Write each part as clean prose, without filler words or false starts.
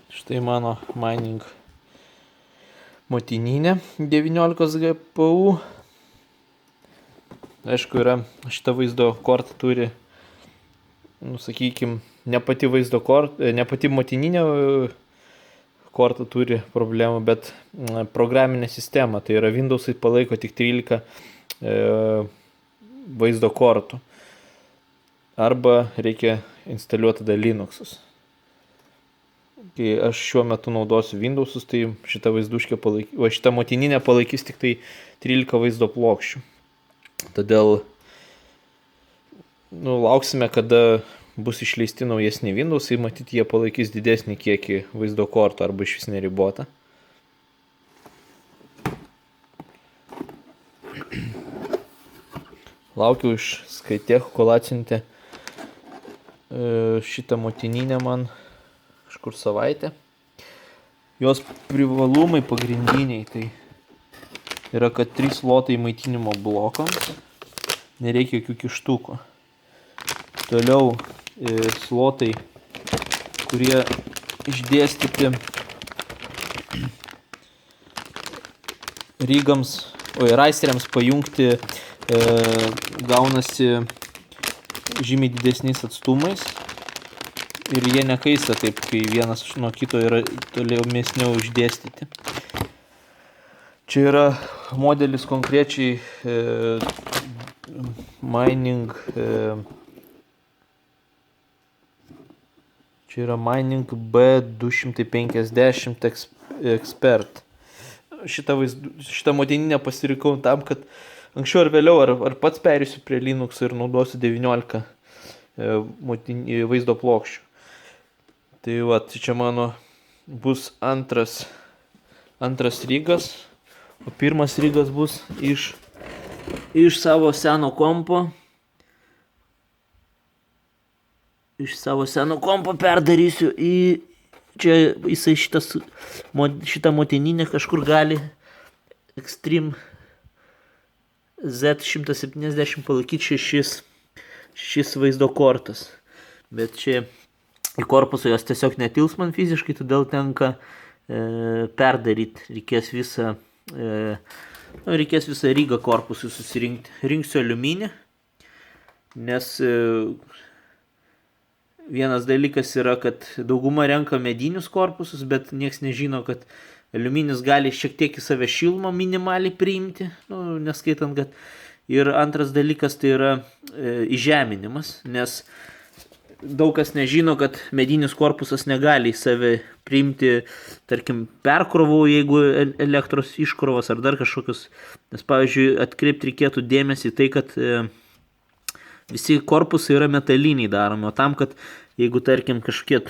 Štai mano mining motininė 19 GPU. Aišku, šita vaizdo korta turi, sakykime, ne pati motininė korta turi problemų, bet programinė sistema. Tai yra Windows'ai palaiko tik 13 vaizdo kortų. Arba reikia instaliuoti tada Linux'us. Kai aš šiuo metu naudosiu Windows'us, tai šita vaizduškė šita motininė palaikys tik tai 13 vaizdo plokščių. Todėl lauksime, kada bus išleisti naujesni Windows'ai, matyti jie palaikys didesnį kiekį vaizdo kortų arba iš vis neribotą. Laukiu iš Skytech, kol atsiuntė šitą motininę man kažkur savaitę. Jos privalumai pagrindiniai tai yra, kad 3 slotai maitinimo blokams, nereikia jokių kištukų. Toliau slotai, kurie išdėstyti raisteriams pajungti, gaunasi žymiai didesniais atstumais ir jie nekaista taip, kai vienas nuo kito yra tolimesniau išdėstyti. Čia yra modelis konkrečiai mining, čia yra mining B250 Expert. Šitą motininę pasirinkau tam, kad anksčiau ar vėliau, ar pats perėsiu prie Linux ir naudosiu 19 vaizdo plokščių. Tai va, čia mano bus antras rygas, o pirmas rygas bus iš savo seno kompo. Iš savo seno kompo perdarysiu į čia šitą motininę kažkur gali Extreme Z170 palaikyti 6 vaizdo kortas. Bet čia į korpusą jos tiesiog netils man fiziškai, todėl tenka perdaryti. Reikės visą rygą korpusui susirinkti. Rinksiu aliuminį, nes vienas dalykas yra, kad dauguma renka medinius korpusus, bet nieks nežino, kad aliuminis gali šiek tiek į save šilumą minimaliai priimti, neskaitant, kad ir antras dalykas tai yra įžeminimas, nes daug kas nežino, kad medinis korpusas negali į save priimti, tarkim, perkrovų, jeigu elektros iškrovos ar dar kažkokius, nes, pavyzdžiui, atkreipti reikėtų dėmesį į tai, kad visi korpusai yra metaliniai daromi, o tam, kad jeigu, tarkim, kažkiek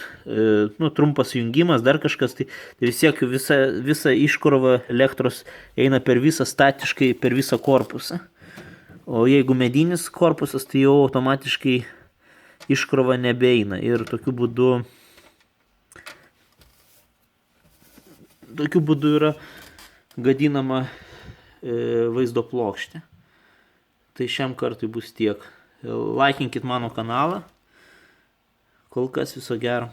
trumpas jungimas, dar kažkas, tai vis tiek visa iškrova elektros eina per visą statiškai, per visą korpusą. O jeigu medinis korpusas, tai jau automatiškai iškrova nebeina ir tokiu būdu yra gadinama vaizdo plokštė. Tai šiam kartui bus tiek. Laikinkit mano kanalą. Kol kas viso gero.